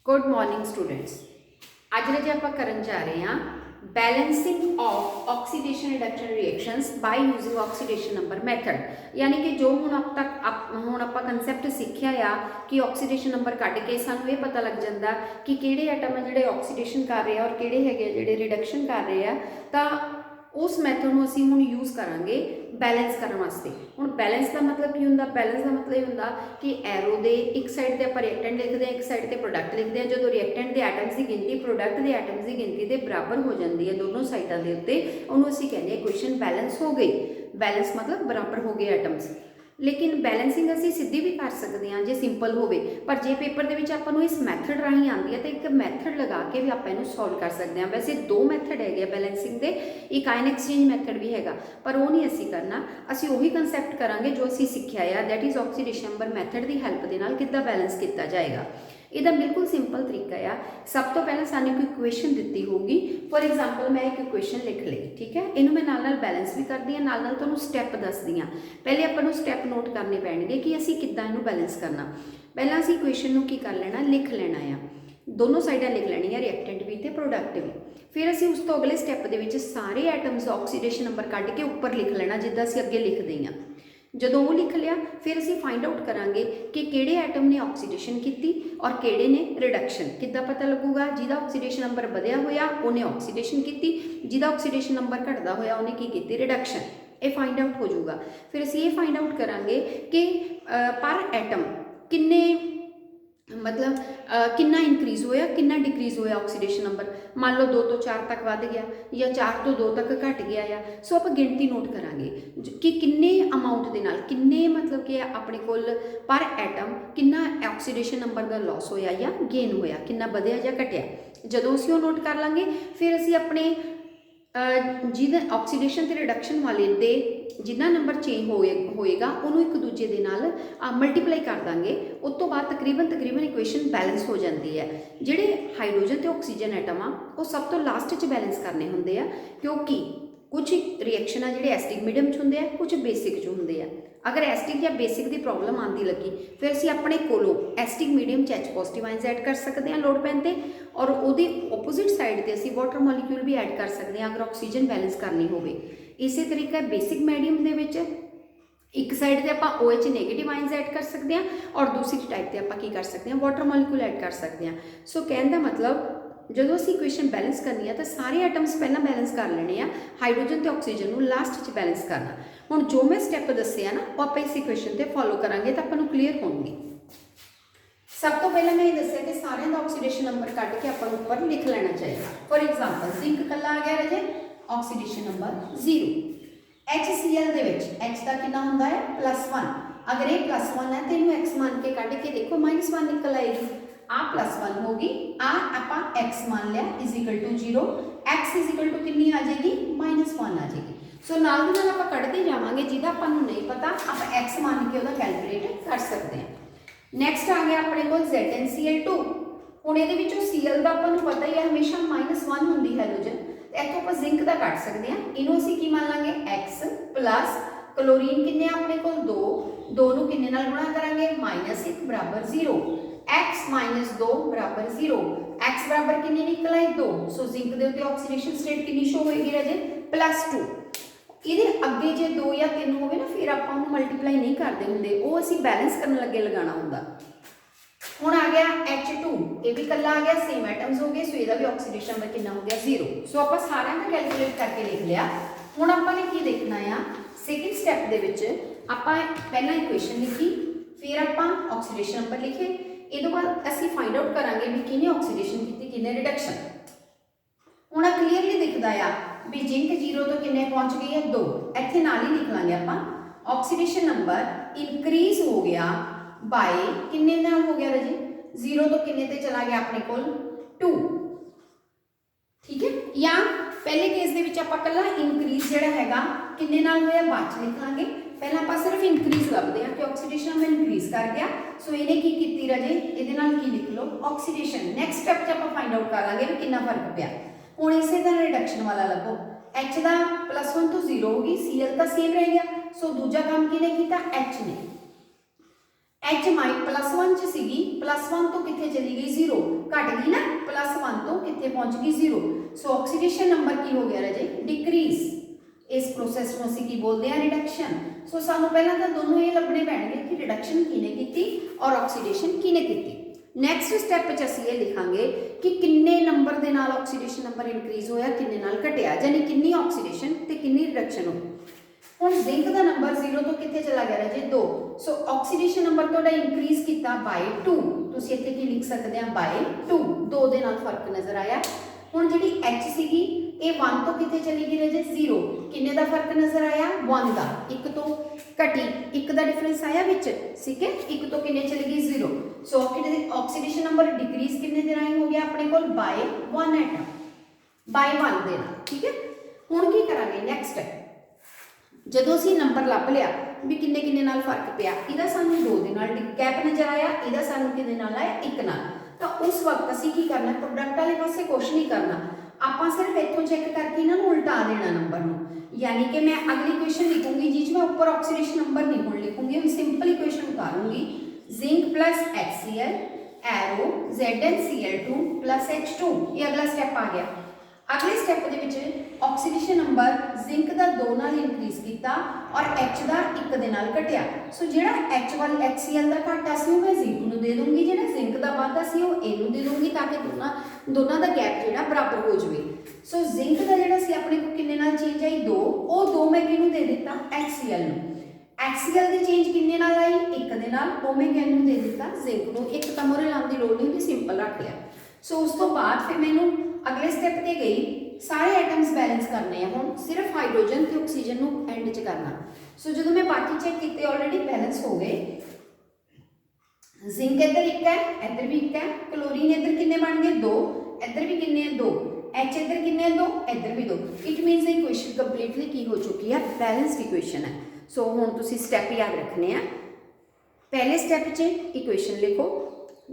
Good morning students. अज जे आप करन जा रहे हैं balancing of oxidation reduction reactions by using oxidation number method. यानी कि जो हुण आप कंसैप्ट सीखिया आ कि ऑक्सीडेशन नंबर कढ़ के सानू ये पता लग जाता कि किहड़े एटम है जिहड़े ऑक्सीडेशन कर रहे हैं और किहड़े हैगे जिहड़े रिडक्शन कर रहे हैं। तो उस मैथड में असीं हुण यूज़ करांगे बैलेंस करने वास्ते। हुण बैलेंस का मतलब की हुंदा? बैलेंस का मतलब ये हुंदा कि एरो दे एक साइड ते आपां रिएक्टेंट लिखते हैं, एक साइड ते प्रोडक्ट लिखते हैं। जो रिएक्टेंट के एटम्स की गिनती प्रोडक्ट के एटम्स की गिनती के बराबर हो जाती है दोनों साइडों के उत्ते, उहनूं असीं कहंदे इक्वेशन बैलेंस हो गई। बैलेंस मतलब बराबर हो गए एटम्स। लेकिन बैलेंसिंग असीं सीधी भी कर सकते हैं जे सिंपल होवे, पर जे पेपर दे विच आपां नूं इस मैथड राही आंदी है तो एक मैथड लगा के भी आपां इहनूं सॉल्व कर सकते हैं। वैसे दो मैथड है बैलेंसिंग के, एक आयन एक्सचेंज मैथड भी हैगा, पर वो नहीं असीं करना। असीं उही कंसैप्ट करांगे जो असीं सिੱਖਿਆ है, that is oxidation number method की हैल्प दे नाल किद्दां बैलेंस किया जाएगा। ਇਹਦਾ बिल्कुल सिंपल तरीका आ। सब तो पहले सानू कोई इक्वेशन दी होगी। फॉर एग्जाम्पल मैं एक इक्वेशन लिख ली, ठीक है। इनू मैं नाल बैलेंस भी करती हाँ, नाल तुहानूं स्टैप दसदी हाँ। पहले आपां स्टैप नोट करने पैणगे कि असीं किद्दां इनू बैलेंस करना। पहला असीं इक्वेशन नूं की कर लेना, लिख लेना आ। दोनों साइडां लिख लैणियां, रिएक्टेंट भी ते प्रोडक्ट भी। फिर असीं उस तो अगले स्टैप दे विच सारे एटम्स ऑक्सीडेशन नंबर कढ के उपर लिख लेना जिद्दां असीं अगे लिखदे हां। जदों वो लिख लिया फिर असीं फाइंड आउट करांगे कि किहड़े एटम ने ऑक्सीडेशन की और किहड़े ने रिडक्शन। किद्दां पता लगूगा? जिहदा ऑक्सीडेशन नंबर वधिया होया उहने ऑक्सीडेशन की, जिहदा ऑक्सीडेशन नंबर घटदा होया उहने की कीती? रिडक्शन। ये फाइंड आउट हो जाऊगा। फिर असीं ये फाइंड आउट करांगे कि पर एटम किन्ने मतलब कितना इंक्रीज़ होया, कितना डिक्रीज़ होया ऑक्सीडेशन नंबर। मान लो 2 तो 4 तक वध गया या 4 तो 2 तक घट गया या। सो आप गिनती नोट करांगे कि किन्ने अमाउंट दे नाल किन्ने मतलब कि अपने कोल पर एटम कितना ऑक्सीडेशन नंबर का लॉस होया या गेन होया, कितना वधिया या घटिया। जदों असीं नोट कर लांगे फिर असीं अपने जिहदे ऑक्सीडेशन ते रिडक्शन वाले दे जिन्ना नंबर चेंज होएगा उन्होंने एक दूजे के नाल मल्टीप्लाई कर देंगे। उस तो बाद तकरीबन इक्वेशन बैलेंस हो जाती है। जिहड़े हाइड्रोजन ते ऑक्सीजन एटम आ वो सब तो लास्ट च बैलेंस करने होंदे आ, क्योंकि कुछ रिएक्शन आ जिहड़े एसिडिक मीडियम च होंदे आ, कुछ बेसिक च होंदे आ। अगर एसिडिक या बेसिक की प्रॉब्लम आती लगी फिर असीं अपने कोलों acidic medium H positive ions add कर सकते हैं लोड पैन ते, और उहदी ओपोजिट साइड ते असीं वाटर मॉलिक्यूल भी ऐड कर सकते हैं अगर ऑक्सीजन बैलेंस करनी होवे। इसे तरीका बेसिक मीडियम दे विच एक साइड ते आपां OH नेगेटिव आइंस ऐड कर सकते हैं और दूसरी टाइप ते आपां की कर सकते हैं? वाटर मॉलिक्यूल ऐड कर सकते हैं। सो कहने का मतलब जो असीं इक्वेशन बैलेंस करनी है तो सारे एटम्स पहला बैलेंस कर लेने आ, हाइड्रोजन ते ऑक्सीजन नूं लास्ट च बैलेंस करना। हुण जो मैं स्टैप दस्से आ ना वो आपां इस इक्वेशन ते फॉलो करांगे तो आपां नूं क्लीयर होणगे। सब तो पहले मैं ये दस्सिया कि सारे का ऑक्सीडेशन नंबर कट के आपां उपर लिख लेना चाहिए। फॉर एग्जाम्पल जिंक कल्ला आ गया रजे ऑक्सीडेशन नंबर 0। HCl दे विच H का कितना हुंदा है? +1। अगर ये +1 है तो इनू X मान के कट के देखो -1 निकल आएगी। आ +1 होगी, आ आपां X मान लिया is equal to 0। X is equal to कितनी आ जाएगी? -1 आ जाएगी। सो नाल दी नाल आपां कढदे जावांगे, जिहदा आपां नूं नहीं पता आपां X मान के उहदा कैलकुलेट कर सकते हैं। नैक्सट आ गया अपने को ZnCl2। हुण इहदे विचों Cl दा आपां नूं पता ही है हमेशा -1 हुंदी हैलोजन। इत्थों आपां जिंक दा कट सकते हैं। इनू असीं की मान लांगे X प्लस क्लोरीन किन्ने अपने कोल 2 नूं किन्ने नाल गुणा करांगे? -1 बराबर 0। X - 2 बराबर 0। X बराबर किन्नी निकल आई? 2। सो जिंक दे उत्ते ऑक्सीडेशन स्टेट किन्नी शो होएगी राजे? +2। ਇਹਦੇ ਅੱਗੇ ਜੇ 2 या 3 ਹੋਵੇ ਨਾ ਫਿਰ ਆਪਾਂ ਉਹਨੂੰ ਮਲਟੀਪਲਾਈ ਨਹੀਂ ਕਰਦੇ ਹੁੰਦੇ, ਉਹ ਅਸੀਂ ਬੈਲੈਂਸ ਕਰਨ ਲੱਗੇ ਲਗਾਉਣਾ ਹੁੰਦਾ। ਹੁਣ ਆ ਗਿਆ H2, ਇਹ ਵੀ ਕੱਲਾ ਆ ਗਿਆ, ਸੇਮ ਐਟਮਸ ਹੋ ਗਏ। ਸੋ ਇਹਦਾ ਵੀ ਆਕਸੀਡੇਸ਼ਨ ਨੰਬਰ ਕਿੰਨਾ ਹੋ ਗਿਆ? 0। ਸੋ ਆਪਾਂ ਸਾਰਿਆਂ ਦਾ ਕੈਲਕੂਲੇਟ ਕਰਕੇ ਲਿਖ ਲਿਆ। ਹੁਣ ਆਪਾਂ ਨੇ ਕੀ ਦੇਖਣਾ ਆ? ਸੈਕਿੰਡ ਸਟੈਪ ਦੇ ਵਿੱਚ ਆਪਾਂ ਪਹਿਲਾਂ ਇਕੁਏਸ਼ਨ ਲਿਖੀ, ਫਿਰ ਆਪਾਂ ਆਕਸੀਡੇਸ਼ਨ ਨੰਬਰ ਲਿਖੇ। ਇਹ ਤੋਂ ਬਾਅਦ ਅਸੀਂ ਫਾਈਂਡ ਆਊਟ ਕਰਾਂਗੇ ਵੀ ਕਿਹਨੇ ਆਕਸੀਡੇਸ਼ਨ ਕੀਤੀ, ਕਿਹਨੇ ਰਿਡਕਸ਼ਨ। ਹੁਣ ਕਲੀਅਰਲੀ ਦਿਖਦਾ ਆ भी जिंक 0 तो किन्ने पहुंच गई है? 2। इत्थे नाल ही लिख लांगे आपां ऑक्सीडेशन नंबर इंक्रीज हो गया बाय किन्ने नाल हो गया राजी? 0 तो किन्ने ते चला गया अपने कोल? 2। ठीक है। या पहले केस दे विच आपां कल्ला इंक्रीज जिहड़ा हैगा किन्ने नाल होया बाद च लिख लांगे। पहला आपां सिर्फ इंक्रीज लभदे हां कि ऑक्सीडेशन नंबर इंक्रीज कर गया। सो इहने की कीती राजे? इहदे नाल की लिख लो? ऑक्सीडेशन। नैक्सट स्टैप च आपां फाइंड आउट कर लांगे भी कितना फर्क पिया। हुण इसे तरह रिडक्शन वाला लभो। H का +1 तो 0 होगी, Cl का सेम रह गया। सो दूजा काम किने कीता? H ने। H +1 च सीगी, +1 तो कित्थे चली गई? 0। घट गई ना +1 तो कितने पहुंच गई 0। सो ऑक्सीडेशन नंबर की हो गया राजे डिक्रीज। इस प्रोसैस को असीं की बोलते हैं रिडक्शन। सो सानू पहला तो दोनों ये लभने पैणगे कि रिडक्शन किने कीती और ऑक्सीडेशन किने कीती। नैक्सट स्टैप च असीं ये लिखांगे कि किन्ने नंबर दे नाल ऑक्सीडेशन नंबर इनक्रीज होया किन्ने नाल घटिया, यानी किन्नी ऑक्सीडेशन ते किन्नी रिडक्शन होई। हुण जिंक का नंबर 0 तो कितने चला गया राजे 2। सो ऑक्सीडेशन नंबर तुहाडा इंक्रीज किया बाय 2। तुसीं इत्थे की लिख सकते हैं बाय 2, 2 दे नाल फर्क नज़र आया। हुण जिहड़ी H सीगी ये 1 तो कितने चली गई राजे 0, किन्ने दा फर्क नज़र आया 1 दा, 1 तो घटी 1 दा डिफरेंस आया विच, ठीक है 1 तो किन्ने चली गई 0। सो ऑक्सीडेशन नंबर डिक्रीज किन्ने दे राही हो गया अपने कोल बाय 1 एटम, बाय 1 दे नाल, ठीक है। हुण की करांगे नैक्सट, जदों असीं नंबर लभ लिया भी किन्ने किन्ने नाल फर्क पिया, इहदा सानूं 2 दे नाल गैप नज़र आया, इहदा सानूं किन्ने नाल आया 1 नाल। तो उस वक्त असीं की करना प्रोडक्ट वाले पासे कुछ नहीं करना, आपां सिर्फ इत्थों चैक करके इन्हां नूं उल्टा देना नंबर नूं। यानी कि मैं अगली इक्वेशन लिखूंगी जिस मैं ऊपर ऑक्सीडेशन नंबर नहीं हुण लिखूंगी, हम सिंपल इक्वेशन उतारूंगी zinc plus HCl arrow ZnCl2 plus H2। ये अगला स्टेप आ गया। अगले स्टेप दे विच ऑक्सीडेशन नंबर जिंक का 2 नाल इंक्रीज किया और H का 1 दे नाल घटिया। सो जिहड़ा H वाल HCl का घाटा सी मैं जिंक नूं दे दूंगी, जिहड़ा जिंक का वाधा सी वो ए नूं दे दूंगी ताकि दोनों का गैप जिहड़ा बराबर हो जाए। सो जिंक का जिहड़ा सी अपने को किन्ने नाल चेंज आई 2, वो 2 मैं किहनूं दे दिता HCl नूं। HCl दी चेंज किन्ने नाल आई 1 दे नाल, वो मैं किहनूं दे दिता जिंक नूं। एक तां मोहरे लाउण दी लोड़ नहीं हुंदी, सिंपल रख लिया। सो उस तो बाद फिर मैनूं अगले स्टेप ते गई सारे आइटम्स बैलेंस करने हैं, हुण सिर्फ हाइड्रोजन ते ऑक्सीजन नूं एंड च करना। सो जो मैं बाकी चेक किए ऑलरेडी बैलेंस हो गए। जिंक इधर 1 है, इधर भी 1 है, क्लोरीन इधर किन्ने बन गए 2, इधर भी किन्ने 2, H इधर किन्ने 2, इधर भी 2। इट मीनस इक्वेशन कंप्लीटली की हो चुकी है, बैलेंस्ड इक्वेशन है। सो हुण तुसीं स्टैप याद रखने हैं। पहले स्टैप च इक्वेशन लिखो,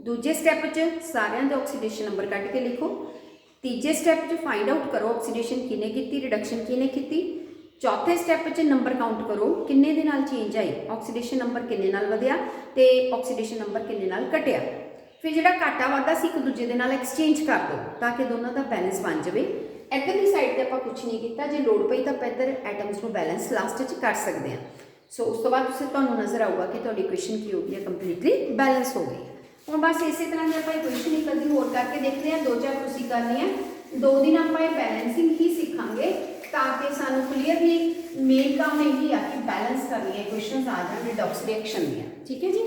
दूजे स्टैप च सारिਆਂ ਦੇ ऑक्सीडेशन नंबर कट के लिखो, तीजे स्टैप च फाइंड आउट करो ऑक्सीडेशन किने की, रिडक्शन किने की, चौथे स्टैप च नंबर काउंट करो किन्ने दे नाल चेंज आई, ऑक्सीडेशन नंबर किन्ने नाल वधिया ते ऑक्सीडेशन नंबर किन्ने नाल घटिया। फिर जिहड़ा घाटा वाधा सी एक दूजे दे नाल एक्सचेंज कर दो ताकि दोनों का बैलेंस बन जाए। इधरली साइड ते आपां कुछ नहीं किया, जे लोड़ पई तां इधर एटम्स को बैलेंस लास्ट च कर सकते हैं। सो उस तो बाद तुहानूं नज़र आऊगा कि तुहाडी इक्वेशन की हो गई है कंप्लीटली बैलेंस हो गई। हम बस इस तरह की आप इक्वेशन एक अद्धी होर करके देखते हैं, 2-4 तुसीं करनी है, 2 दिन आप बैलेंसिंग ही सीखांगे ताकि सानू क्लीयरली मेन काम यही है कि बैलेंस करनी है इक्वेशन आ जाए रिडॉक्स रिएक्शन दी, ठीक है जी।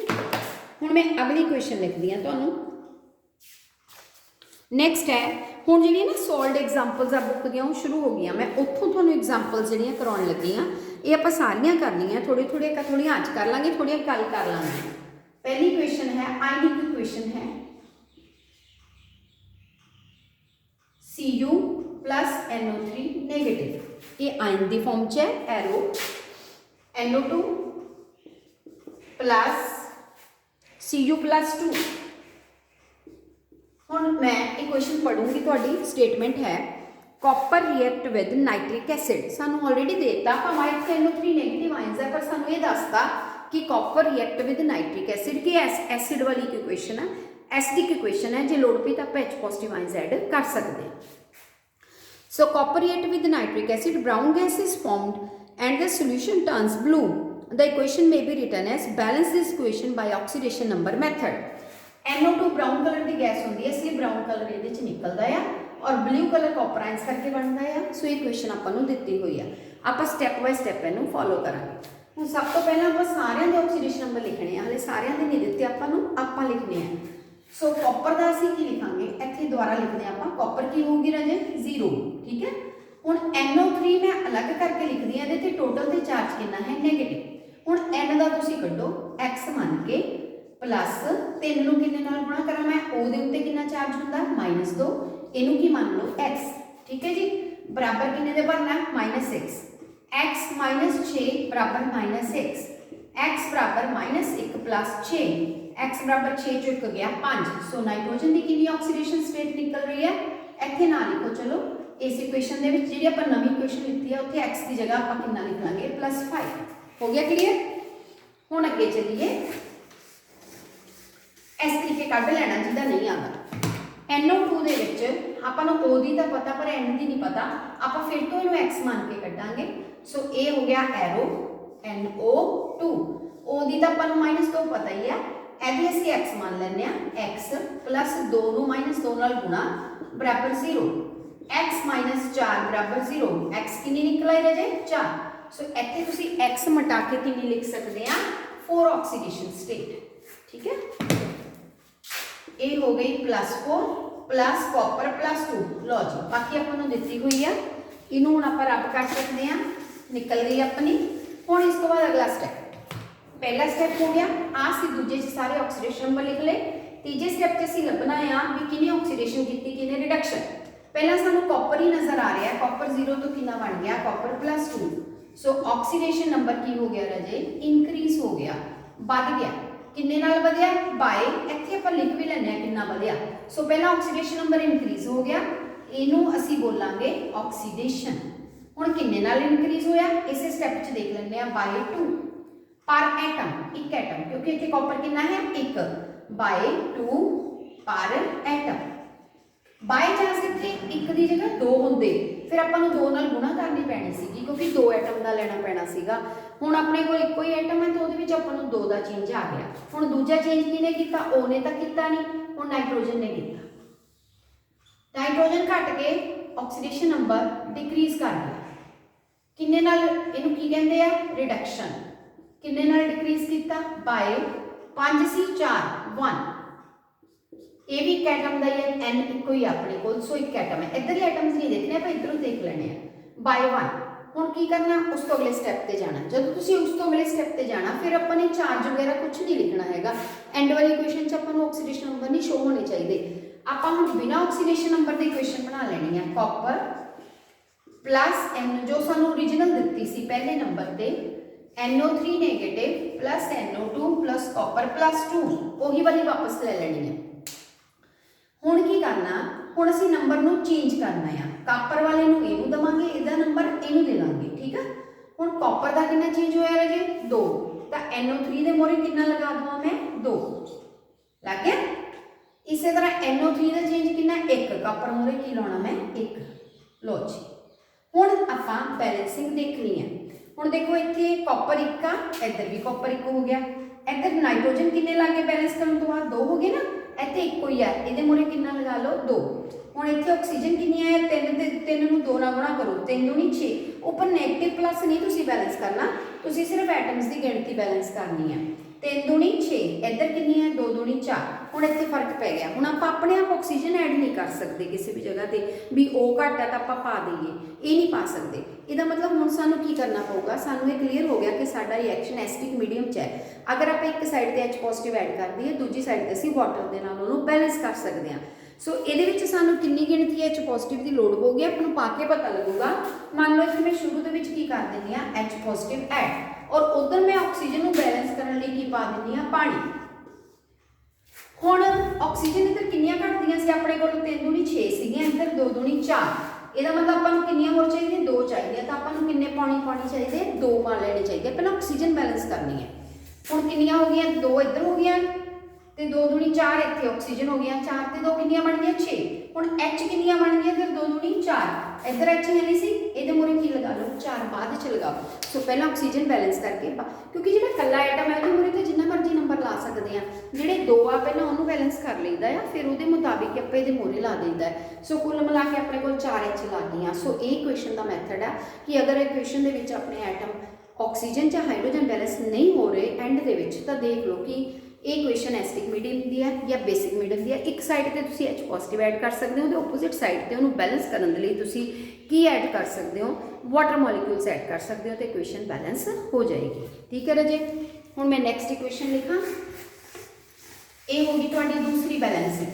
हुण मैं अगली इक्वेशन लिखदी हां तुहानूं। नैक्सट है हुण जिहड़ियां ना सॉल्वड एग्जाम्पल्स आ बुक दियां वो शुरू हो गई, मैं उत्थों तुहानूं एग्जाम्पल्स जिहड़ियां कराउण लगी हां, ये आपां सारियां करनियां, थोड़ियां अज कर लांगे, थोड़ियां कल कर लांगे। पहली इक्वेशन है आयनिक इक्वेशन है Cu प्लस NO3 नेगेटिव, ये आयन की फॉर्म च है, arrow NO2 plus Cu plus 2। हुण मैं इक्वेशन पढ़ूंगी, तुहाडी स्टेटमेंट है copper react with nitric acid, सानू ऑलरेडी देता भावें इत्थे NO3 नेगेटिव आयन्स है पर सानू ये दसता कि copper react with nitric acid की एसिड वाली इक्वेशन है, एसिडिक इक्वेशन है, जो लोड़ पई तो आप H पॉजिटिव आयन्स ऐड कर सकते हैं। So copper react with nitric acid, brown gas is formed and the solution turns blue, the equation may be written as balance this equation by oxidation number method. NO2 brown colour की gas होती है, इसलिए brown colour ये निकलता है और blue colour copper ions करके बनता है। सो इक्वेशन आपां नूं दित्ती हुई है, आप स्टैप बाय स्टैप इनू फॉलो करांगे। हुण सब तो पहले आप सारिਆਂ ਦੇ ऑक्सीडेशन नंबर लिखने हैं, हाले सारिਆਂ ਦੇ नहीं दिते आपां लिखने हैं। सो कॉपर का असीं की लिखांगे, इत्थे दोबारा लिखते हैं आपां, कॉपर की होगी राजे 0, ठीक है। हुण NO3 मैं अलग करके लिखदी हां, इहदे ते टोटल ते चार्ज कितना है नेगेटिव। हुण N का तुसीं कड्डो, X मान के प्लस 3 नूं किन्ने नाल गुणा करा मैं, O दे उत्ते कितना चार्ज हुंदा -2, इहनूं की मान लो X, ठीक है जी, बराबर किन्ने दे भरना -6, x माइनस 6 बराबर -x, x बराबर -1 प्लस 6, x बराबर 6 चो 1 गया 5। सो नाइट्रोजन की कितनी ऑक्सीडेशन स्टेट निकल रही है, इत्थे ना लिखो, चलो इस इक्वेशन दे विच जिहड़ी आपां नवीं इक्वेशन लिखी है उत्थे x की जगह आपां कितना लिख लांगे +5। हो गया क्लीयर। हुण अगे चलिए, इस तरीके कढ लेना जिहदा नहीं आता। ਆਪਾਂ ਨੂੰ O ਦੀ ਤਾਂ ਪਤਾ ਪਰ N ਦੀ ਨਹੀਂ ਪਤਾ, ਆਪਾਂ ਫਿਰ ਤੋਂ ਇਹਨੂੰ X ਮੰਨ ਕੇ ਕੱਢਾਂਗੇ। ਸੋ ਇਹ ਹੋ ਗਿਆ ਐਰੋ NO2, O ਦੀ ਤਾਂ ਆਪਾਂ ਨੂੰ -2 ਪਤਾ ਹੀ ਹੈ, ਇਹਦੀ ਅਸੀਂ X ਮੰਨ ਲੈਂਦੇ ਆ, X plus 2 ਨੂੰ -2 ਨਾਲ ਗੁਣਾ ਬਰਾਬਰ 0, x - 4 ਬਰਾਬਰ 0, x ਕਿੰਨੀ ਨਿਕਲ ਆਈ ਰਾਜੇ 4। ਸੋ ਇੱਥੇ ਤੁਸੀਂ x ਮਟਾ ਕੇ ਕਿੰਨੀ ਲਿਖ ਸਕਦੇ ਆ 4 ਆਕਸੀਡੇਸ਼ਨ ਸਟੇਟ। ਠੀਕ ਹੈ, ਇਹ ਹੋ ਗਈ +4 प्लस कॉपर +2। लो जी बाकी अपन ਨੂੰ ਦਿੱਤੀ ਹੋਈ ਆ, ਇਹਨੂੰ ਹੁਣ ਆਪਾਂ ਰੱਬ ਕਰ ਸਕਦੇ ਆ, ਨਿਕਲ ਗਈ ਆਪਣੀ। ਹੁਣ ਇਸ ਤੋਂ ਬਾਅਦ ਅਗਲਾ ਸਟੈਪ, पहला स्टैप हो गया आ सी, दूजे च सारे ऑक्सीडेशन नंबर लिख ले। तीजे स्टैप च असीं लभना आ भी किने ऑक्सीडेशन कीती किने रिडक्शन। पहला सानू कॉपर ही नजर आ रहा है, कॉपर 0 तो कितना बन गया कॉपर +2। सो ऑक्सीडेशन नंबर की हो गया राजे इंक्रीज हो गया, बढ़ गया। किन्ने नाल वधिया बाय, इत्थे आपां लिख भी लैंदे आ कितना वधिया। सो पहला ऑक्सीडेशन नंबर इंक्रीज हो गया, इनू असीं बोलांगे ऑक्सीडेशन। हुण किन्ने नाल इंक्रीज होया इस स्टैप च देख लैंदे आ बाय 2 पर एटम, एक एटम क्योंकि इतने कॉपर कितना है 1 बाय 2 पर एटम। बाय चांस इतने 1 की जगह 2 होंदे फिर आपां नूं 2 नाल गुणा करनी पैनी सीगी क्योंकि 2 एटम का लेना पैना सीगा। हुण अपने कोल इक्को ही एटम है तो उहदे विच आपां नूं 2 दा चेंज आ गया। हुण दूजा चेंज किने कीता, O ने तां कीता नहीं, हुण नाइट्रोजन ने कीता। नाइट्रोजन घट के ऑक्सीडेशन नंबर डिक्रीज कर गया, किन्ने नाल इहनूं की कहंदे आ रिडक्शन। किन्ने नाल डिक्रीज किया बाय 5 सी 4 1, ये भी एक एटम का ही है, N इको ही अपने को, सो एक एटम है। इधर एटम्स नहीं देखने आप इधरों देख लेने बाय 1। हुण की करना उस तो अगले स्टैप ते जाना, जब तुसीं उस तो अगले स्टैप ते जाना फिर आपां ने चार्ज वगैरह कुछ नहीं लिखना हैगा। एंड वाली इक्वेशन च आपां नूं ऑक्सीडेशन नंबर नहीं शो होने चाहिए। आपां हुण बिना ऑक्सीडेशन नंबर दी इक्वेशन बना लेनी है, कॉपर प्लस N जो सानूं ओरिजिनल दित्ती सी पहले नंबर ते NO3 negative plus NO2 plus copper +2, वही वाली वापस ले लेनी है। हुण की करना, हुण असीं नंबर नूं चेंज करना है, कॉपर वाले नूं इहनूं देवांगे, इहदा नंबर इहनूं दे दांगे। ठीक है, हुण कॉपर दा कितना चेंज होया राजे 2, तां NO3 दे मोरे कितना लगा दूँ मैं 2, लग गया। इस तरह NO3 दा चेंज कितना 1, कॉपर मोरे की लाउणा मैं 1। लो जी हुण आपां बैलेंसिंग देखनी है। हुण देखो इत्थे कॉपर 1 आ, इधर भी कॉपर 1 हो गया, इधर नाइट्रोजन किन्ने लागे बैलेंस करन तो बाद 2 हो गए ना, इत्थे 1 ही है, इहदे मूहरे किन्ना लगा लो 2। हुण इत्थे ऑक्सीजन किन्नी है 3 ते 3 नूं 2 नाल गुणा करो, 3 दूनी 6, उपर नेगेटिव प्लस नहीं तुसीं बैलेंस करना, तुसीं सिर्फ एटम्स की गिणती बैलेंस करनी है। 3 दूनी 6, इधर किन्नी है 2 दूनी 4। हुण इत्थे फर्क पै गया, हुण आपां अपने आप ऑक्सीजन ऐड नहीं कर सकते किसी भी जगह ते भी O घट है तो आपां पा दईए, ये नहीं पा सकते। इसदा मतलब हुण सानूं की करना पऊगा, सानूं ये क्लीयर हो गया कि साडा रिएक्शन एसिडिक मीडियम च है। अगर आप एक साइड ते H पॉजिटिव ऐड कर दईए, दूजी साइड ते असीं वाटर दे नाल उहनूं बैलेंस कर सकते हैं। सो इहदे विच सानूं किन्नी गिणती H पॉजिटिव की लोड़ पऊगी, आपां नूं पा के पता लगूगा। मान लो इत्थे मैं शुरू दे विच की कर दिंदी हां H पॉजिटिव ऐड, और उधर मैं ऑक्सीजन नूं बैलेंस करने लई की पा दिंदी हां पानी। हुण ऑक्सीजन इधर किन्नियां घटदियां सी अपने कोल 3 दूनी 6 सीगियां, इधर 2 दूनी 4, ਇਹਦਾ मतलब आपां नूं किन्नियां होर चाहिए 2 चाहिए, तो आपां नूं किन्ने पानी चाहिए 2 पा लेने चाहिए। पहले ऑक्सीजन बैलेंस करनी है। हुण किन्नियां हो गईयां 2 इधर हो गईयां ते 2 दूनी 4 इत्थे ऑक्सीजन हो गया, 4 ते 2 किन्नियां बन गईयां 6। हुण H किन्नियां बन गईयां फिर 2 दूनी 4, इधर H है नहीं सी, इहदे मूहरे की लगा लो 4 बाद च लगाओ। सो पहला ऑक्सीजन बैलेंस करके क्योंकि जिहड़ा कल्ला आइटम है उहदे मूहरे ते जिन्ना मर्जी नंबर ला सकते हैं, जिहड़े 2 आ पहला उहनूं बैलेंस कर लईदा है, फिर उहदे मुताबिक आपां इहदे मूहरे ला दईदा है। सो कुल मिला के अपने कोल 4 H लग गईयां। सो ये इक्वेशन का मैथड है कि अगर इक्वेशन दे विच अपने आइटम ऑक्सीजन च हाइड्रोजन बैलेंस नहीं हो रहे एंड दे विच, तां देख लो कि ये इक्वेशन एसिडिक मीडियम की है या बेसिक मीडियम की है। एक साइड पर तुम H पॉजिटिव ऐड कर सकते हो, तो ओपोजिट साइड पर उन्होंने बैलेंस करने के लिए तुम की ऐड कर सकते हो, वाटर मॉलिक्यूल्स ऐड कर सकते हो, तो इक्वेशन बैलेंस हो जाएगी। ठीक है राजे, हुण मैं नैक्सट इक्वेशन लिखा, ये होगी तुहाडी दूसरी बैलेंसिंग।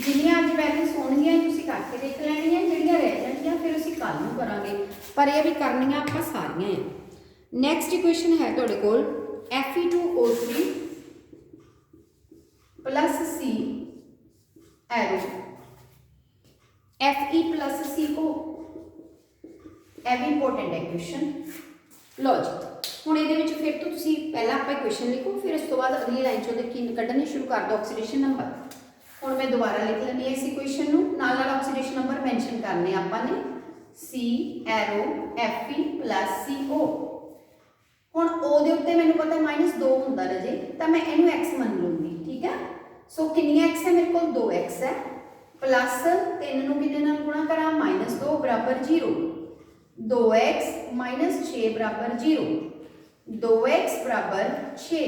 जिन्नियां अज बैलेंस होणगियां तुसीं करके देख लैणियां, जिहड़ियां रह जाणगियां फिर असीं कल नूं करांगे, पर यह भी करनियां आपां सारियां हैं। नैक्सट इक्वेशन है तुहाडे कोल Fe2O3 plus C arrow, Fe plus C को यह भी इंपोर्टेंट है इक्वेशन। लो जी हुण इहदे विच फिर तो तुसीं पहला आपां इक्वेशन लिखो, फिर उस तो बाद अगली लाइन चों की कड्ढने शुरू कर दो ऑक्सीडेशन नंबर। ਹੁਣ मैं दोबारा लिख लैनी है इस इक्वेशन ਨੂੰ ਨਾਲ ਨਾਲ ਆਕਸੀਡੇਸ਼ਨ ਨੰਬਰ ਮੈਂਸ਼ਨ ਕਰਨੇ ਆਪਾਂ ਨੇ C arrow Fe plus CO। ਹੁਣ O ਦੇ ਉੱਤੇ ਮੈਨੂੰ ਪਤਾ -2 ਹੁੰਦਾ ਰਜੇ ਤਾਂ ਮੈਂ ਇਹਨੂੰ x ਮੰਨ ਲੂੰਗੀ, ਠੀਕ ਹੈ। ਸੋ ਕਿੰਨੀਆਂ x ਹੈ ਮੇਰੇ ਕੋਲ 2x ਹੈ प्लस 3 ਨੂੰ ਕਿੰਨੇ ਨਾਲ ਗੁਣਾ ਕਰਾਂ -2 बराबर 0, 2x -6 बराबर 0, 2x बराबर 6,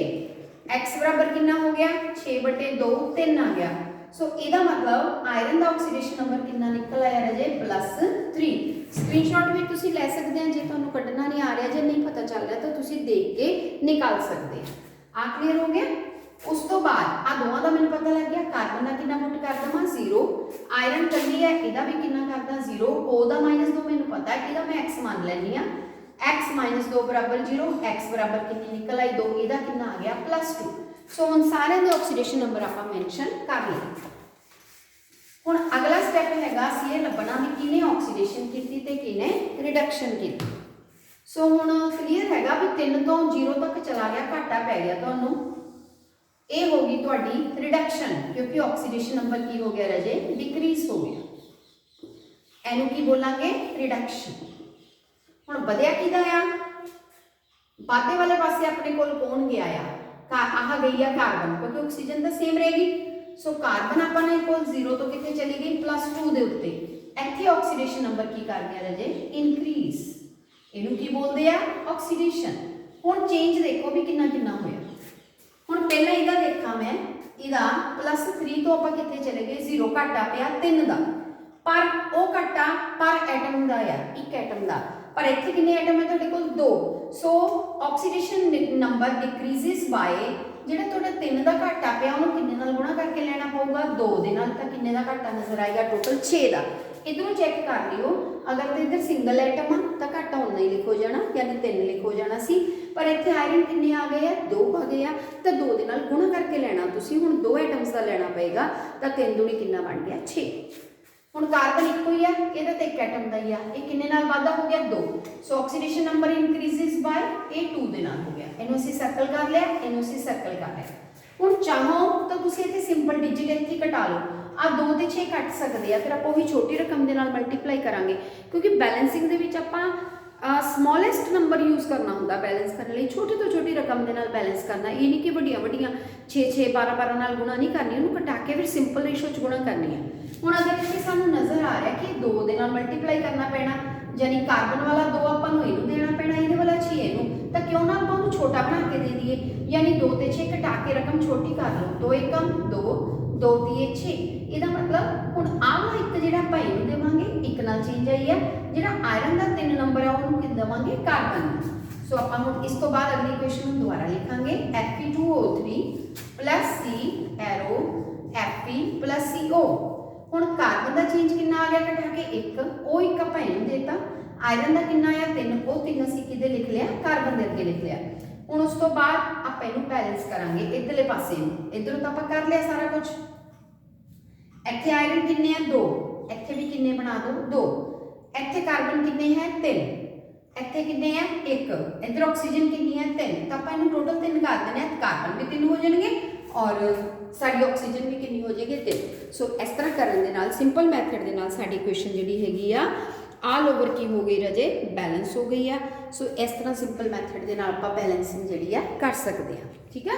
x बराबर कितना हो गया 6/2 3 आ गया। सो ਇਹਦਾ मतलब ਆਇਰਨ ਦਾ ਆਕਸੀਡੇਸ਼ਨ ਨੰਬਰ ਕਿੰਨਾ ਨਿਕਲ ਆਇਆ ਰਜੇ +3। ਸਕਰੀਨਸ਼ਾਟ ਵੀ ਤੁਸੀਂ ਲੈ ਸਕਦੇ ਆ, ਜੇ ਤੁਹਾਨੂੰ ਕੱਢਣਾ ਨਹੀਂ ਆ ਰਿਹਾ, ਜੇ ਨਹੀਂ ਪਤਾ ਚੱਲ ਰਿਹਾ ਤਾਂ ਤੁਸੀਂ ਦੇਖ ਕੇ ਨਿਕਾਲ ਸਕਦੇ ਆ। ਕਲੀਅਰ ਹੋ ਗਿਆ। ਉਸ ਤੋਂ ਬਾਅਦ ਆ ਦੋਵਾਂ ਦਾ ਮੈਨੂੰ ਪਤਾ ਲੱਗ ਗਿਆ, ਕਾਰਬਨ ਦਾ ਕਿੰਨਾ ਪੁੱਟ ਕਰ ਦਵਾਂ 0, ਆਇਰਨ ਕੱਲੀ ਹੈ ਇਹਦਾ ਵੀ ਕਿੰਨਾ ਕਰਦਾ 0, O ਦਾ -2 ਮੈਨੂੰ ਪਤਾ ਹੈ, ਇਹਦਾ ਮੈਂ x ਮੰਨ ਲੈਣੀ ਆ, x -2 बराबर 0, x बराबर कितनी निकल आई 2, ਇਹਦਾ ਕਿੰਨਾ ਆ ਗਿਆ +2। ਸੋ ਹੁਣ ਸਾਰਿਆਂ ਦੇ ਆਕਸੀਡੇਸ਼ਨ ਨੰਬਰ ਆਪਾਂ ਮੈਂਸ਼ਨ ਕਰ ਲਏ। ਹੁਣ ਅਗਲਾ ਸਟੈਪ ਹੈਗਾ ਸੀ ਇਹ ਲੱਭਣਾ ਵੀ ਕਿਹਨੇ ਆਕਸੀਡੇਸ਼ਨ ਕੀਤੀ ਤੇ ਕਿਹਨੇ ਰਿਡਕਸ਼ਨ ਕੀਤੀ। ਸੋ ਹੁਣ ਕਲੀਅਰ ਹੈਗਾ ਵੀ 3 ਤੋਂ 0 ਤੱਕ ਚਲਾ ਗਿਆ, ਘਾਟਾ ਪੈ ਗਿਆ ਤੁਹਾਨੂੰ, ਇਹ ਹੋ ਗਈ ਤੁਹਾਡੀ ਰਿਡਕਸ਼ਨ, ਕਿਉਂਕਿ ਆਕਸੀਡੇਸ਼ਨ ਨੰਬਰ ਕੀ ਹੋ ਗਿਆ ਰਜੇ ਡਿਕਰੀਜ਼ ਹੋ ਗਿਆ, ਇਹਨੂੰ ਕੀ ਬੋਲਾਂਗੇ ਰਿਡਕਸ਼ਨ। ਹੁਣ ਵਧਿਆ ਕਿਹਦਾ ਆ, ਵਾਧੇ ਵਾਲੇ ਪਾਸੇ ਆਪਣੇ ਕੋਲ ਕੌਣ ਗਿਆ ਆ, ਆਹ ਗਈ ਆ ਕਾਰਬਨ, ਕਿਉਂਕਿ ਆਕਸੀਜਨ ਤਾਂ ਸੇਮ ਰਹੇਗੀ। ਸੋ ਕਾਰਬਨ ਆਪਾਂ ਨੇ ਕੋਲ 0 ਤੋਂ ਕਿੱਥੇ ਚਲੀ ਗਈ +2 ਦੇ ਉੱਤੇ, ਇੱਥੇ ਆਕਸੀਡੇਸ਼ਨ ਨੰਬਰ ਕੀ ਕਰ ਗਿਆ ਰਜੇ ਇਨਕਰੀਜ਼, ਇਹਨੂੰ ਕੀ ਬੋਲਦੇ ਆ ਆਕਸੀਡੇਸ਼ਨ। ਹੁਣ ਚੇਂਜ ਦੇਖੋ ਵੀ ਕਿੰਨਾ ਕਿੰਨਾ ਹੋਇਆ। ਹੁਣ ਪਹਿਲਾਂ ਇਹਦਾ ਦੇਖਾਂ ਮੈਂ, ਇਹਦਾ +3 ਤੋਂ ਆਪਾਂ ਕਿੱਥੇ ਚਲੇ ਗਏ 0, ਘਾਟਾ ਪਿਆ 3 ਦਾ, ਪਰ ਉਹ ਘਾਟਾ ਪਰ ਐਟਮ ਦਾ ਆ, ਇੱਕ ਐਟਮ ਦਾ, पर इत्थे कितने एटम है तुहाडे कोल 2। सो ऑक्सीडेशन नंबर डिक्रीजेस बाय ਜਿਹੜਾ ਤੁਹਾਡਾ 3 ਦਾ ਘਾਟਾ ਪਿਆ ਉਹਨੂੰ ਕਿੰਨੇ ਨਾਲ ਗੁਣਾ ਕਰਕੇ ਲੈਣਾ ਪਊਗਾ 2 ਦੇ ਨਾਲ, ਤਾਂ ਕਿੰਨੇ ਦਾ ਘਾਟਾ ਨਜ਼ਰ ਆਏਗਾ ਟੋਟਲ 6 ਦਾ। ਇਧਰੋਂ ਚੈੱਕ ਕਰ ਲਿਓ, ਅਗਰ ਤੇ ਇਧਰ ਸਿੰਗਲ ਐਟਮ ਆ ਤਾਂ ਘਾਟਾ ਉਨਾ ਹੀ ਲਿਖੋ ਜਾਣਾ, ਯਾਨੀ 3 ਲਿਖੋ ਜਾਣਾ ਸੀ, ਪਰ ਇੱਥੇ ਆਇਰਨ ਕਿੰਨੇ ਆ ਗਏ ਆ 2 ਆ ਗਏ ਆ, ਤਾਂ 2 ਦੇ ਨਾਲ ਗੁਣਾ ਕਰਕੇ ਲੈਣਾ ਤੁਸੀਂ। ਹੁਣ 2 ਐਟਮਸ ਦਾ ਲੈਣਾ ਪਏਗਾ ਤਾਂ 3 ਦੂਣੀ ਕਿੰਨਾ ਬਣ ਗਿਆ 6। ਹੁਣ ਕਾਰਬਨ ਇੱਕੋ ਹੀ ਆ, ਇਹਦਾ ਤੇ ਇੱਕ ਐਟਮ ਦਾ ਹੀ ਆ, ਇਹ ਕਿੰਨੇ ਨਾਲ ਵਾਧਾ ਹੋ ਗਿਆ 2। ਸੋ ਆਕਸੀਡੇਸ਼ਨ ਨੰਬਰ ਇਨਕਰੀਜ਼ਸ ਬਾय ਇਹ 2 ਦੇ ਨਾਲ ਹੋ ਗਿਆ, ਇਹਨੂੰ ਅਸੀਂ ਸਰਕਲ ਕਰ ਲਿਆ, ਇਹਨੂੰ ਅਸੀਂ ਸਰਕਲ ਕਰ ਲਿਆ। ਹੁਣ ਚਾਹੋ ਤਾਂ ਤੁਸੀਂ ਇੱਥੇ ਸਿੰਪਲ ਡਿਜਿਟ ਇੱਥੇ ਘਟਾ ਲਓ, ਆ 2 ਤੇ 6 ਕੱਟ ਸਕਦੇ ਆ, ਫਿਰ ਆਪਾਂ ਉਹੀ ਛੋਟੀ ਰਕਮ ਦੇ ਨਾਲ ਮਲਟੀਪਲਾਈ ਕਰਾਂਗੇ, ਕਿਉਂਕਿ ਬੈਲੈਂਸਿੰਗ ਦੇ ਵਿੱਚ ਆਪਾਂ ਸਮੋਲੈਸਟ ਨੰਬਰ ਯੂਜ਼ ਕਰਨਾ ਹੁੰਦਾ ਬੈਲੈਂਸ ਕਰਨ ਲਈ, ਛੋਟੀ ਤੋਂ ਛੋਟੀ ਰਕਮ ਦੇ ਨਾਲ ਬੈਲੈਂਸ ਕਰਨਾ, ਇਹ ਨਹੀਂ ਕਿ ਵੱਡੀਆਂ ਵੱਡੀਆਂ 6 6 12 12 ਨਾਲ ਗੁਣਾ ਨਹੀਂ ਕਰਨੀ, ਉਹਨੂੰ ਘਟਾ ਕੇ ਫਿਰ ਸਿੰਪਲ ਰੇਸ਼ੋ 'ਚ ਗੁਣਾ ਕਰਨੀ ਹੈ। ਹੁਣ ਅਗਰ ਇੱਥੇ ਸਾਨੂੰ ਨਜ਼ਰ ਆ ਰਿਹਾ ਕਿ 2 ਦੇ ਨਾਲ ਮਲਟੀਪਲਾਈ ਕਰਨਾ ਪੈਣਾ, ਯਾਨੀ ਕਾਰਬਨ ਵਾਲਾ 2 ਆਪਾਂ ਨੂੰ ਇਹਨੂੰ ਦੇਣਾ ਪੈਣਾ, ਇਹਦੇ ਵਾਲਾ 6 ਇਹਨੂੰ, ਤਾਂ ਕਿਉਂ ਨਾ ਆਪਾਂ ਉਹਨੂੰ ਛੋਟਾ ਬਣਾ ਕੇ ਦੇ ਦਈਏ, ਯਾਨੀ 2 ਤੇ 6 ਘਟਾ ਕੇ ਰਕਮ ਛੋਟੀ ਕਰ ਲਓ, 2 ਏਕਮ 2, 2 ਤੀਏ 6। ਇਹਦਾ ਮਤਲਬ ਹੁਣ ਆਹ ਵਾਲਾ ਇੱਕ ਜਿਹੜਾ ਆਪਾਂ ਇਹਨੂੰ ਦੇਵਾਂਗੇ, ਇੱਕ ਨਾਲ ਚੇਂਜ ਆਈ ਹੈ, ਜਿਹੜਾ ਆਇਰਨ ਦਾ 3 ਨੰਬਰ ਆ ਉਹਨੂੰ ਕਿੰਨ ਦੇਵਾਂਗੇ ਕਾਰਬਨ ਨੂੰ। ਸੋ ਆਪਾਂ ਹੁਣ ਇਸ ਤੋਂ ਬਾਅਦ ਅਗਲੀ ਇਕੁਏਸ਼ਨ ਨੂੰ ਦੁਬਾਰਾ ਲਿਖਾਂਗੇ, Fe2O3 C arrow Fe CO। ਹੁਣ ਕਾਰਬਨ ਦਾ ਚੇਂਜ ਕਿੰਨਾ ਆ ਗਿਆ ਘਟਾ ਕੇ 1, ਉਹ ਇੱਕ ਆਪਾਂ ਇਹਨੂੰ ਦੇਤਾ, ਆਇਰਨ ਦਾ ਕਿੰਨਾ ਆਇਆ 3, ਉਹ 3 ਅਸੀਂ ਕਿਹਦੇ ਲਿਖ ਲਿਆ ਕਾਰਬਨ ਦੇ ਅੱਗੇ ਲਿਖ ਲਿਆ। ਹੁਣ ਉਸ ਤੋਂ ਬਾਅਦ ਆਪਾਂ ਇਹਨੂੰ ਬੈਲੈਂਸ ਕਰਾਂਗੇ ਇਧਰਲੇ ਪਾਸੇ ਨੂੰ, ਇਧਰੋਂ ਤਾਂ ਆਪਾਂ ਕਰ ਲਿਆ ਸਾਰਾ ਕੁਝ। ਇੱਥੇ ਆਇਰਨ ਕਿੰਨੇ ਆ 2, ਇੱਥੇ ਵੀ ਕਿੰਨੇ ਬਣਾ ਦੋ 2, ਇੱਥੇ ਕਾਰਬਨ ਕਿੰਨੇ ਹੈ 3, ਇੱਥੇ ਕਿੰਨੇ ਆ 1, ਇੱਧਰ ਆਕਸੀਜਨ ਕਿੰਨੀ ਹੈ 3, ਤਾਂ ਆਪਾਂ ਇਹਨੂੰ ਟੋਟਲ 3 ਕਰ ਦਿੰਦੇ ਆ, ਕਾਰਬਨ ਵੀ 3 ਹੋ ਜਾਣਗੇ ਔਰ ਸਾਡੀ ਆਕਸੀਜਨ ਵੀ ਕਿੰਨੀ ਹੋ ਜਾਏਗੀ 3। ਸੋ ਇਸ ਤਰ੍ਹਾਂ ਕਰਨ ਦੇ ਨਾਲ ਸਿੰਪਲ ਮੈਥਡ ਦੇ ਨਾਲ ਸਾਡੀ ਇਕੁਏਸ਼ਨ ਜਿਹੜੀ ਹੈਗੀ ਆ ਆਲ ਓਵਰ ਕੀ ਹੋ ਗਈ ਰਜੇ ਬੈਲੈਂਸ ਹੋ ਗਈ ਆ। ਸੋ ਇਸ ਤਰ੍ਹਾਂ ਸਿੰਪਲ ਮੈਥਡ ਦੇ ਨਾਲ ਆਪਾਂ ਬੈਲੈਂਸਿੰਗ ਜਿਹੜੀ ਆ ਕਰ ਸਕਦੇ ਆ, ਠੀਕ ਆ।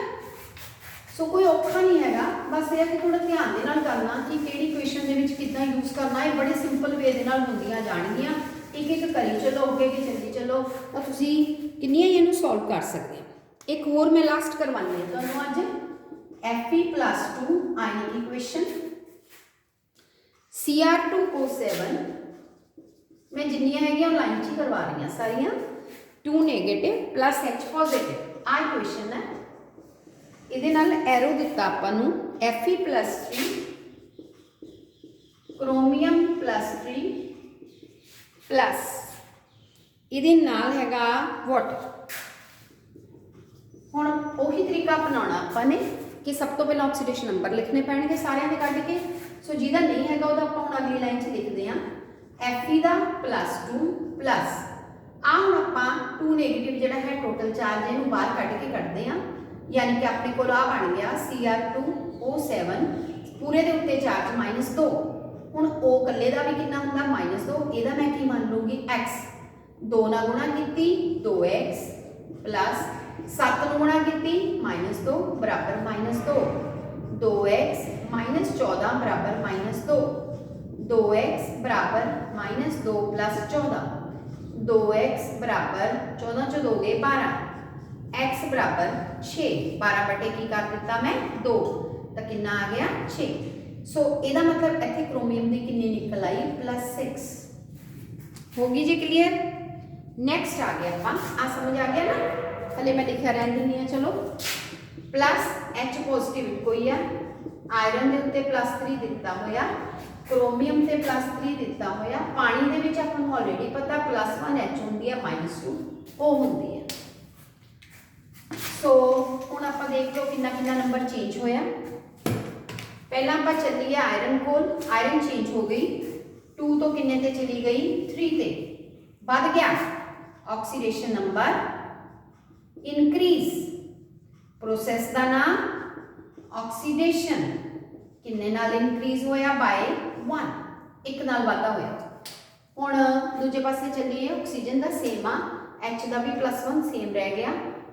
ਸੋ ਕੋਈ ਔਖਾ ਨਹੀਂ ਹੈਗਾ, ਬਸ ਇਹ ਕਿ ਥੋੜਾ ਧਿਆਨ ਦੇ ਨਾਲ ਕਰਨਾ ਕਿ ਕਿਹੜੀ ਇਕੁਏਸ਼ਨ ਦੇ ਵਿੱਚ ਕਿੱਦਾਂ ਯੂਜ਼ ਕਰਨਾ ਹੈ, ਬੜੇ ਸਿੰਪਲ ਵੇ ਦੇ ਨਾਲ ਹੁੰਦੀਆਂ ਜਾਣਗੀਆਂ, ਇੱਕ ਇੱਕ ਕਰੀ ਚਲੋ ਅੱਗੇ ਕਿ ਚੱਲੀ ਚਲੋ, ਤਾਂ ਤੁਸੀਂ ਕਿੰਨੀਆਂ ਹੀ ਇਹਨੂੰ ਸੋਲਵ ਕਰ ਸਕਦੇ ਆ। ਇੱਕ ਹੋਰ ਮੈਂ ਲਾਸਟ ਕਰਵਾਉਣੀ ਹੈ ਤੁਹਾਨੂੰ ਅੱਜ, Fe+2 ionic equation, Cr2O7 मैं जिन्नियां हैगियां लाइन च करवा रही हैं सारियां, 2 नेगेटिव प्लस H पॉजिटिव, आ इक्वेशन है। ਇਹਦੇ ਨਾਲ ਐਰੋ ਦਿੱਤਾ ਆਪਾਂ ਨੂੰ Fe+3 क्रोमियम +3 प्लस ਇਹਦੇ ਨਾਲ ਹੈਗਾ ਵਾਟਰ। ਹੁਣ ਉਹੀ ਤਰੀਕਾ ਅਪਣਾਉਣਾ ਆਪਾਂ ਨੇ कि सब तो पहले ऑक्सीडेशन नंबर लिखने पैणगे सारिਆਂ ਦੇ ਕੱਢ ਕੇ। सो ਜਿਹਦਾ नहीं हैगा ਉਹਦਾ ਆਪਾਂ ਹੁਣ अगली लाइन 'ਚ लिखते हैं Fe ਦਾ +2 प्लस आ ਹੁਣ ਆਪਾਂ 2 नेगेटिव ਜਿਹੜਾ है टोटल चार्ज ਇਹਨੂੰ बाहर ਕੱਢ ਕੇ ਕੱਢਦੇ हैं, यानी कि अपने को आ बन गया Cr2O7 ਪੂਰੇ ਦੇ ਉੱਤੇ ਚਾਰਜ -2। ਹੁਣ O ਇਕੱਲੇ ਦਾ ਵੀ ਕਿੰਨਾ ਹੁੰਦਾ -2, ਇਹਦਾ ਮੈਂ ਕੀ ਮੰਨ ਲੂੰਗੀ x। 2 ਨਾਲ ਗੁਣਾ ਕੀਤੀ 2x ਪਲੱਸ 7 ਨੂੰ ਗੁਣਾ ਕੀਤੀ -2 ਬਰਾਬਰ -2, 2x -14 ਬਰਾਬਰ -2, 2x ਬਰਾਬਰ -2 ਪਲੱਸ 14, 2x ਬਰਾਬਰ 14 ਚੋਂ 2 ਗਏ 12, x ਬਰਾਬਰ 6। 12 ਬਟੇ ਕੀ ਕਰ ਦਿੱਤਾ ਮੈਂ 2, ਤਾਂ ਕਿੰਨਾ ਆ ਗਿਆ 6। ਸੋ ਇਹਦਾ ਮਤਲਬ ਇੱਥੇ ਕ੍ਰੋਮੀਅਮ ਦੀ ਕਿੰਨੀ ਨਿਕਲ ਆਈ +6। ਹੋ ਗਈ ਜੀ ਕਲੀਅਰ। ਨੈਕਸਟ ਆ ਗਿਆ ਆਪਾਂ ਆ ਸਮਝ ਆ ਗਿਆ ਨਾ, ਹਲੇ ਮੈਂ ਲਿਖਿਆ ਰਹਿਣ ਦਿੰਦੀ ਹਾਂ। ਚਲੋ H ਪੋਜ਼ਿਟਿਵ ਕੋਈ ਆ, ਆਇਰਨ ਦੇ ਉੱਤੇ +3 ਦਿੱਤਾ ਹੋਇਆ, ਕ੍ਰੋਮੀਅਮ ਤੇ +3 ਦਿੱਤਾ ਹੋਇਆ, ਪਾਣੀ ਦੇ ਵਿੱਚ ਆਪਾਂ ਨੂੰ ਆਲਰੇਡੀ ਪਤਾ +1 H ਹੁੰਦੀ ਹੈ -2 O ਹੁੰਦੀ ਹੈ। ਸੋ ਹੁਣ ਆਪਾਂ ਦੇਖ ਲਓ ਕਿੰਨਾ ਕਿੰਨਾ ਨੰਬਰ ਚੇਂਜ ਹੋਇਆ। ਪਹਿਲਾਂ ਆਪਾਂ ਚੱਲੀਏ ਆਇਰਨ ਕੋਲ, ਆਇਰਨ ਚੇਂਜ ਹੋ ਗਈ 2 ਤੋਂ ਕਿੰਨੇ ਤੇ ਚਲੀ ਗਈ 3 ਤੇ, ਵੱਧ ਗਿਆ ਆਕਸੀਡੇਸ਼ਨ ਨੰबर ਇਨਕਰੀਜ਼। ਪ੍ਰੋਸੈਸ ਦਾ ਨਾਮ ਆਕਸੀਡੇਸ਼ਨ, ਕਿੰਨੇ ਨਾਲ ਇਨਕਰੀਜ਼ ਹੋਇਆ ਬਾਈ 1, ਇੱਕ ਨਾਲ ਵਾਧਾ ਹੋਇਆ। ਹੁਣ ਦੂਜੇ ਪਾਸੇ ਚੱਲੀਏ, ਆਕਸੀਜਨ ਦਾ ਸੇਮ ਆ, H ਦਾ ਵੀ +1 ਸੇਮ ਰਹਿ ਗਿਆ।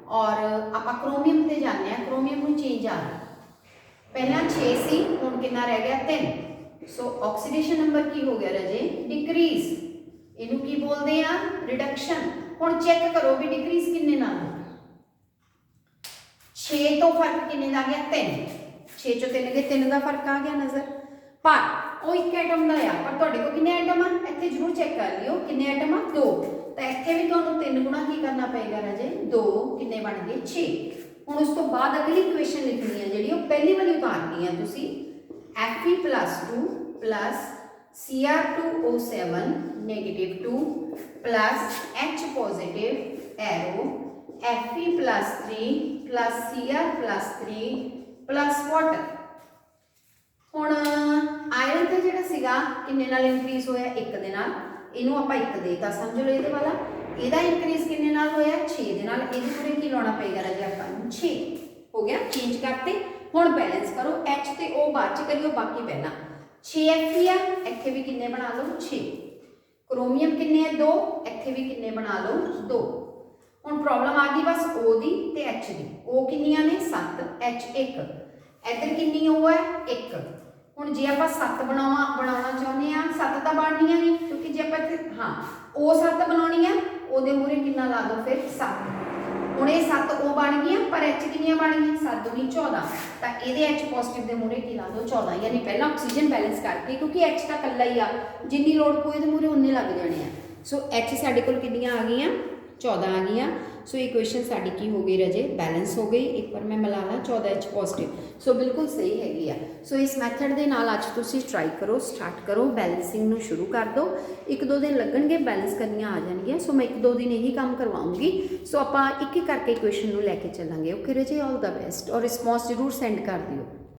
ਔਰ ਆਪਾਂ ਕ੍ਰੋਮੀਅਮ ਤੇ ਜਾਂਦੇ ਆ, ਕ੍ਰੋਮੀਅਮ ਨੂੰ ਚੇਂਜ ਆ ਰਿਹਾ, ਪਹਿਲਾਂ 6 ਸੀ ਹੁਣ ਕਿੰਨਾ ਰਹਿ ਗਿਆ 3। ਸੋ ਆਕਸੀਡੇਸ਼ਨ ਨੰਬਰ ਕੀ ਹੋ ਗਿਆ ਰਾਜੇ ਡਿਕਰੀਜ਼, ਇਹਨੂੰ ਕੀ ਬੋਲਦੇ ਆ ਰਿਡਕਸ਼ਨ। ਹੁਣ ਚੈੱਕ ਕਰੋ ਵੀ ਡਿਕਰੀਜ਼ ਕਿੰਨੇ ਨਾਲ ਹੋ, 6 ਤੋਂ ਫਰਕ ਕਿੰਨੇ ਦਾ ਗਿਆ 3, 6 ਚੋਂ 3 ਦੇ 3 ਦਾ ਫਰਕ ਆ ਗਿਆ ਨਜ਼ਰ। ਪਰ ਉਹ ਇੱਕ ਐਟਮ ਦਾ ਆ, ਪਰ ਤੁਹਾਡੇ ਕੋਲ ਕਿੰਨੇ ਐਟਮ ਆ ਇੱਥੇ ਜ਼ਰੂਰ ਚੈੱਕ ਕਰ ਲਿਓ ਕਿੰਨੇ ਐਟਮ ਆ 2, ਤਾਂ ਇੱਥੇ ਵੀ ਤੁਹਾਨੂੰ 3 ਗੁਣਾ ਕੀ ਕਰਨਾ ਪਏਗਾ ਰਾਜੇ 2, ਕਿੰਨੇ ਬਣ ਗਏ 6। ਹੁਣ ਉਸ ਤੋਂ ਬਾਅਦ ਅਗਲੀ ਇਕੁਏਸ਼ਨ ਲਿਖਣੀ ਹੈ ਜਿਹੜੀ ਉਹ ਪਹਿਲੀ ਵਾਲੀ ਉਤਾਰਨੀ ਹੈ ਤੁਸੀਂ, Fe+2 plus Cr2O7 -2 plus H positive arrow Fe+3 plus Cr+3 plus water। ਹੁਣ ਆਇਰਨ ਤੇ ਜਿਹੜਾ ਸੀਗਾ ਕਿੰਨੇ ਨਾਲ ਇਨਕਰੀਜ਼ ਹੋਇਆ 1 ਦੇ ਨਾਲ, ਇਹਨੂੰ ਆਪਾਂ 1 ਦੇਤਾ ਸਮਝ ਲਓ ਇਹਦੇ ਵਾਲਾ। ਇਹਦਾ ਇਨਕਰੀਜ਼ ਕਿੰਨੇ ਨਾਲ ਹੋਇਆ 6 ਦੇ ਨਾਲ, ਇਹਦੇ ਪੂਰੇ ਕੀ ਲਾਉਣਾ ਪਏਗਾ ਰਾਜੇ ਆਪਾਂ ਨੂੰ 6। ਹੋ ਗਿਆ, ਚੇਂਜ ਕਰਤੇ। ਹੁਣ ਬੈਲੈਂਸ ਕਰੋ, H ਤੇ O ਬਾਅਦ ਚ ਕਰਿਓ, ਬਾਕੀ ਪਹਿਲਾਂ 6 Fe ਆ, ਇੱਥੇ ਵੀ ਕਿੰਨੇ ਬਣਾ ਲਓ 6। ਕ੍ਰੋਮੀਅਮ ਕਿੰਨੇ ਆ 2, ਇੱਥੇ ਵੀ ਕਿੰਨੇ ਬਣਾ ਲਓ 2। ਹੁਣ ਪ੍ਰੋਬਲਮ ਆ ਗਈ ਬਸ O ਦੀ ਤੇ H ਦੀ। O ਕਿੰਨੀਆਂ ਨੇ 7, H 1, ਇੱਧਰ ਕਿੰਨੀ O ਹੈ 1। ਹੁਣ ਜੇ ਆਪਾਂ 7 ਬਣਾਉਣਾ ਚਾਹੁੰਦੇ ਆ, 7 ਤਾਂ ਬਣਨੀਆਂ ਨਹੀਂ ਕਿਉਂਕਿ ਜੇ ਆਪਾਂ ਇੱਥੇ O 7 ਬਣਾਉਣੀ ਆ, ਉਹਦੇ ਮੂਹਰੇ ਕਿੰਨਾ ਲਾ ਦੋ ਫਿਰ 7। ਹੁਣ ਇਹ 7 O ਬਣ ਗਈਆਂ, ਪਰ H ਕਿੰਨੀਆਂ ਬਣ ਗਈਆਂ 7 ਦੂਣੀ 14, ਤਾਂ ਇਹਦੇ H ਪੋਜ਼ਿਟਿਵ ਦੇ ਮੂਹਰੇ ਕੀ ਲਾ ਦੋ 14। ਯਾਨੀ ਪਹਿਲਾਂ ਆਕਸੀਜਨ ਬੈਲੈਂਸ ਕਰਕੇ, ਕਿਉਂਕਿ H ਤਾਂ ਇਕੱਲਾ ਹੀ ਆ, ਜਿੰਨੀ ਲੋੜ ਪਊ ਇਹਦੇ ਮੂਹਰੇ ਉਨੇ ਲੱਗ ਜਾਣੇ ਆ। ਸੋ H ਸਾਡੇ ਕੋਲ ਕਿੰਨੀਆਂ ਆ ਗਈਆਂ 14 ਆ ਗਈਆਂ। ਸੋ ਇਕੁਏਸ਼ਨ ਸਾਡੀ ਕੀ ਹੋ ਗਈ ਰਾਜੇ ਬੈਲੈਂਸ ਹੋ ਗਈ। ਇੱਕ ਵਾਰ ਮੈਂ ਮਿਲਾ ਲਾਂ 14H ਪੋਜ਼ਿਟਿਵ, ਸੋ ਬਿਲਕੁਲ ਸਹੀ ਹੈਗੀ ਆ। ਸੋ ਇਸ ਮੈਥਡ ਦੇ ਨਾਲ ਅੱਜ ਤੁਸੀਂ ਟਰਾਈ ਕਰੋ, ਸਟਾਰਟ ਕਰੋ, ਬੈਲੈਂਸਿੰਗ ਨੂੰ ਸ਼ੁਰੂ ਕਰ ਦਿਓ। 1-2 ਦਿਨ ਲੱਗਣਗੇ, ਬੈਲੈਂਸ ਕਰਨੀਆਂ ਆ ਜਾਣਗੀਆਂ। ਸੋ ਮੈਂ 1-2 ਦਿਨ ਇਹੀ ਕੰਮ ਕਰਵਾਉਂਗੀ। ਸੋ ਆਪਾਂ ਇੱਕ ਇੱਕ ਕਰਕੇ ਇਕੁਏਸ਼ਨ ਨੂੰ ਲੈ ਕੇ ਚੱਲਾਂਗੇ। ਓਕੇ ਰਾਜੇ, ਆਲ ਦਾ ਬੈਸਟ, ਔਰ ਰਿਸਪੌਂਸ ਜ਼ਰੂਰ ਸੈਂਡ ਕਰ ਦਿਓ।